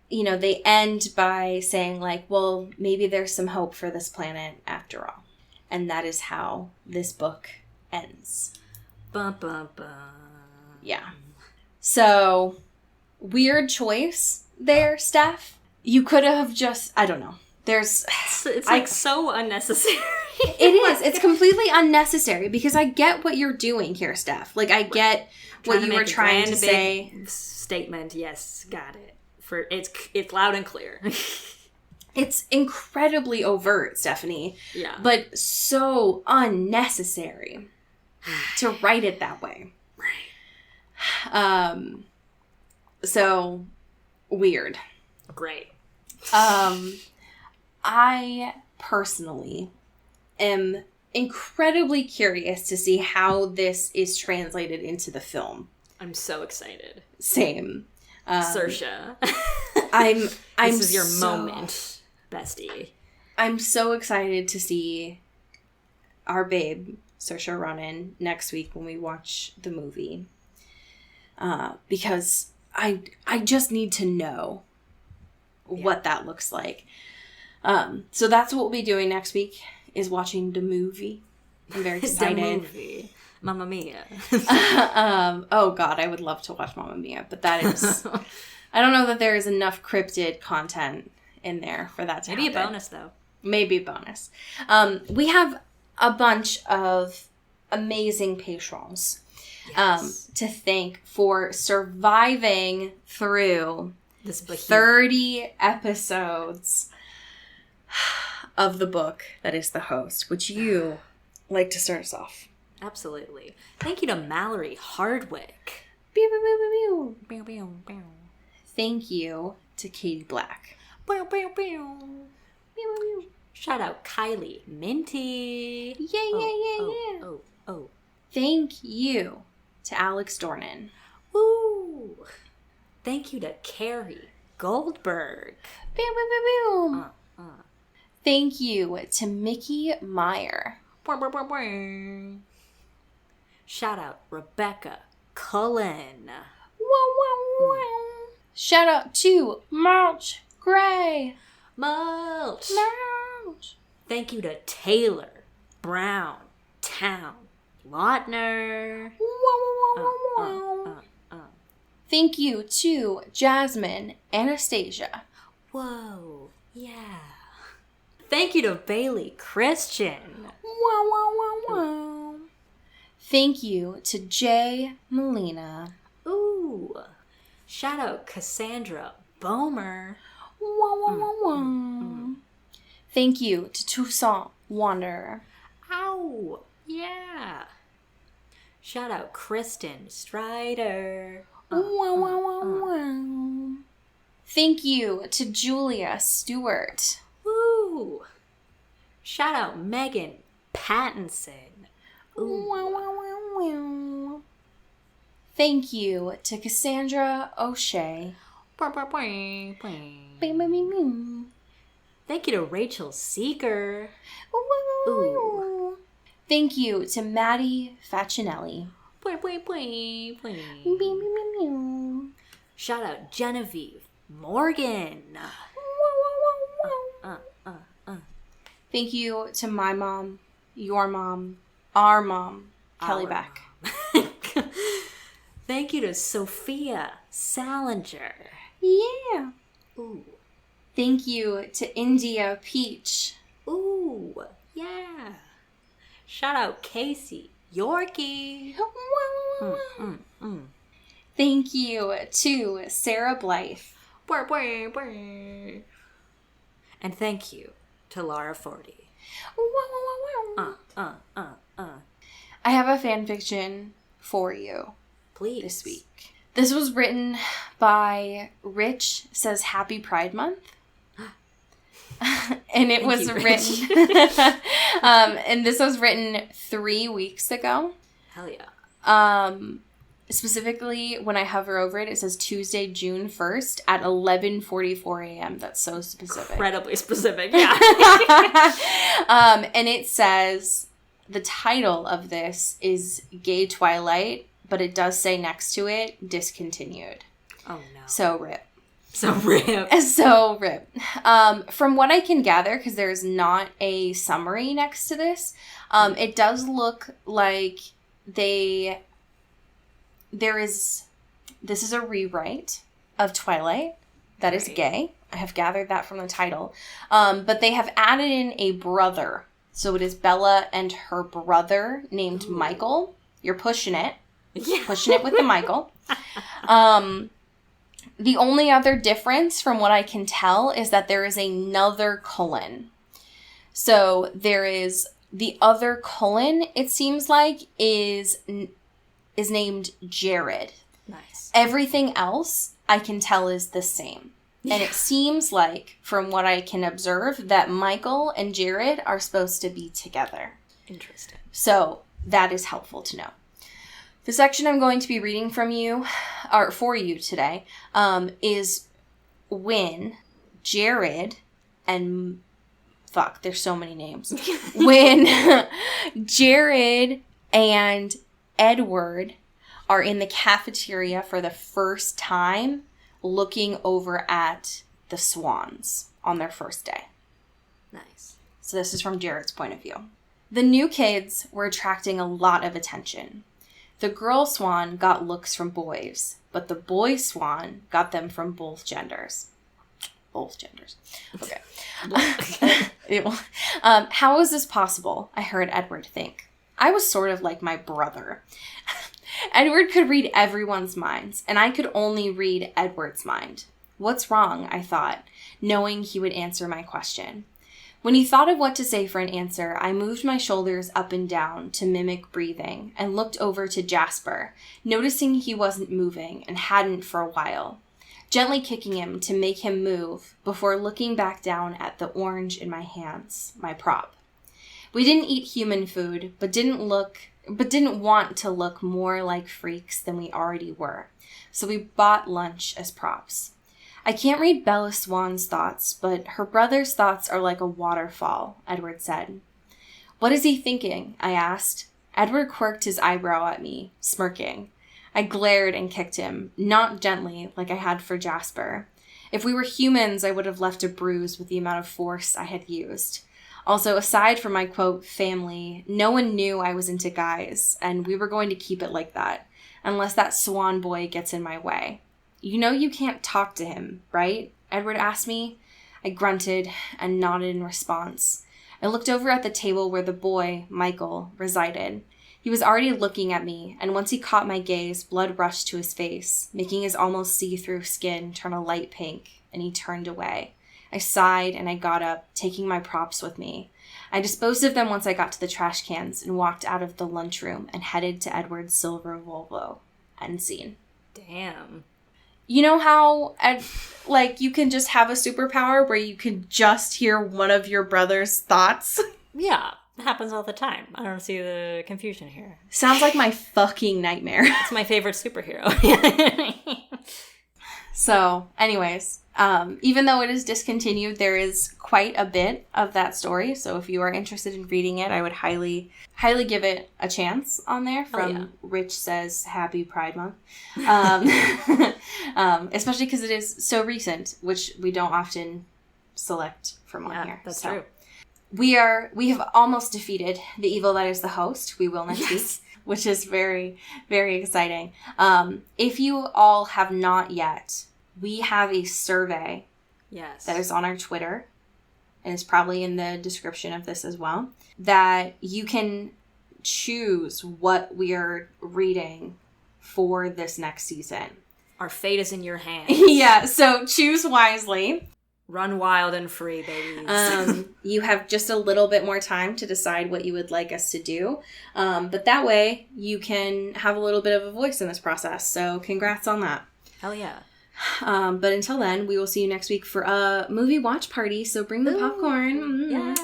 they end by saying like, well, maybe there's some hope for this planet after all. And that is how this book ends. Bum, bum, bum. Yeah. So, weird choice there, Steph. You could have just, I don't know. It's like so unnecessary. It is. It's completely unnecessary because I get what you're doing here, Steph. Like, I get what you were trying to say. Statement, yes, got it. It's loud and clear. It's incredibly overt, Stephanie. Yeah. But so unnecessary to write it that way. Right. So weird. Great. I personally am incredibly curious to see how this is translated into the film. I'm so excited. Same. Saoirse. This is your moment, bestie. I'm so excited to see our babe, Saoirse Ronan, next week when we watch the movie. Because I just need to know what that looks like. So that's what we'll be doing next week, is watching the movie. I'm very excited. The movie. Mamma Mia. Oh God, I would love to watch Mamma Mia, but that is, I don't know that there is enough cryptid content in there for that to happen. Maybe a bonus though. Maybe a bonus. We have a bunch of amazing patrons to thank for surviving through this 30 episodes of the book that is The Host. Would you like to start us off? Absolutely. Thank you to Mallory Hardwick. Pew, pew, pew, pew, Pew, pew, pew. pew. Thank you to Katie Black. Pew, pew, pew. Pew, pew, pew. Shout out Kylie Minty. Yeah. Oh. Thank you to Alex Dornan. Woo. Thank you to Carrie Goldberg. Pew, pew, pew, pew. Thank you to Mickey Meyer. Shout out Rebecca Cullen. Shout out to Mulch Gray. Mulch. Mulch. Thank you to Taylor Brown Town Lautner. Thank you to Jasmine Anastasia. Whoa, yeah. Thank you to Bailey Christian. Thank you to Jay Molina. Ooh. Shout out Cassandra Bomer. Thank you to Toussaint Wanderer. Ow. Yeah. Shout out Kristen Strider. Thank you to Julia Stewart. Woo! Shout out Megan Pattinson. Thank you to Cassandra O'Shea. Thank you to Rachel Seeker. Thank you to Maddie Facinelli. Shout out Genevieve Morgan. Thank you to my mom, your mom, our mom, Kelly Beck. Thank you to Sophia Salinger. Yeah. Ooh. Thank you to India Peach. Ooh. Yeah. Shout out Casey Yorkie. Thank you to Sarah Blythe. And thank you to Laura Forty. I have a fan fiction for you. Please. This week. This was written by Rich Says Happy Pride Month. And it was written and this was written 3 weeks ago. Hell yeah. Specifically when I hover over it, it says Tuesday, June 1st at 11:44 a.m. That's so specific. Incredibly specific, yeah. And it says the title of this is Gay Twilight, but it does say next to it discontinued. Oh no. So rip. So rip. So rip. From what I can gather, because there's not a summary next to this, it does look like this is a rewrite of Twilight that is gay. I have gathered that from the title. But they have added in a brother. So it is Bella and her brother named Michael. You're pushing it. Yeah. Pushing it with the Michael. The only other difference from what I can tell is that there is another Cullen. So there is the other Cullen, it seems like, is named Jared. Nice. Everything else I can tell is the same. Yeah. And it seems like, from what I can observe, that Michael and Jared are supposed to be together. Interesting. So that is helpful to know. The section I'm going to be reading from you, or for you today, is when Jared and... Fuck, there's so many names. When Jared and Edward are in the cafeteria for the first time looking over at the swans on their first day. Nice. So this is from Jared's point of view. The new kids were attracting a lot of attention. The girl swan got looks from boys, but the boy swan got them from both genders. Both genders. Okay. How is this possible? I heard Edward think. I was sort of like my brother. Edward could read everyone's minds, and I could only read Edward's mind. What's wrong? I thought, knowing he would answer my question. When he thought of what to say for an answer, I moved my shoulders up and down to mimic breathing and looked over to Jasper, noticing he wasn't moving and hadn't for a while, gently kicking him to make him move before looking back down at the orange in my hands, my prop. We didn't eat human food, but didn't want to look more like freaks than we already were, so we bought lunch as props. I can't read Bella Swan's thoughts, but her brother's thoughts are like a waterfall, Edward said. What is he thinking? I asked. Edward quirked his eyebrow at me, smirking. I glared and kicked him, not gently like I had for Jasper. If we were humans, I would have left a bruise with the amount of force I had used. Also, aside from my, quote, family, no one knew I was into guys, and we were going to keep it like that, unless that swan boy gets in my way. You know you can't talk to him, right? Edward asked me. I grunted and nodded in response. I looked over at the table where the boy, Michael, resided. He was already looking at me, and once he caught my gaze, blood rushed to his face, making his almost see-through skin turn a light pink, and he turned away, I sighed and I got up, taking my props with me. I disposed of them once I got to the trash cans and walked out of the lunchroom and headed to Edward's silver Volvo. End scene. Damn. You know how, you can just have a superpower where you can just hear one of your brother's thoughts? Yeah, it happens all the time. I don't see the confusion here. Sounds like my fucking nightmare. It's my favorite superhero. So, anyways, even though it is discontinued, there is quite a bit of that story. So if you are interested in reading it, I would highly give it a chance on there. From Rich Says Happy Pride Month. Especially because it is so recent, which we don't often select from on here. That's true. We have almost defeated the evil that is the host. We will next week, which is very, very exciting. If you all have not yet, we have a survey that is on our Twitter, and it's probably in the description of this as well, that you can choose what we are reading for this next season. Our fate is in your hands. Yeah, so choose wisely. Run wild and free, babies. You have just a little bit more time to decide what you would like us to do. But that way, you can have a little bit of a voice in this process. So congrats on that. Hell yeah. But until then, we will see you next week for a movie watch party. So bring the popcorn. Yes.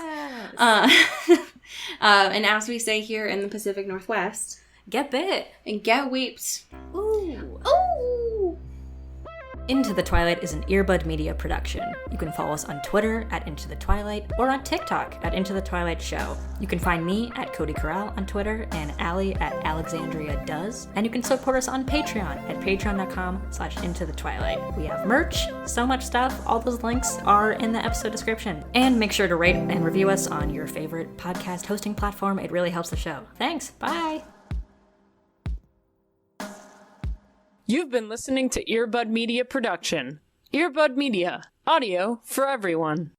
And as we say here in the Pacific Northwest, get bit. And get weeped. Ooh. Ooh. Into the Twilight is an Earbud Media production. You can follow us on Twitter at Into the Twilight or on TikTok at Into the Twilight Show. You can find me at Cody Corral on Twitter and Allie at Alexandria Does. And you can support us on Patreon at patreon.com/Into the Twilight. We have merch, so much stuff. All those links are in the episode description. And make sure to rate and review us on your favorite podcast hosting platform. It really helps the show. Thanks. Bye. You've been listening to Earbud Media Production. Earbud Media, audio for everyone.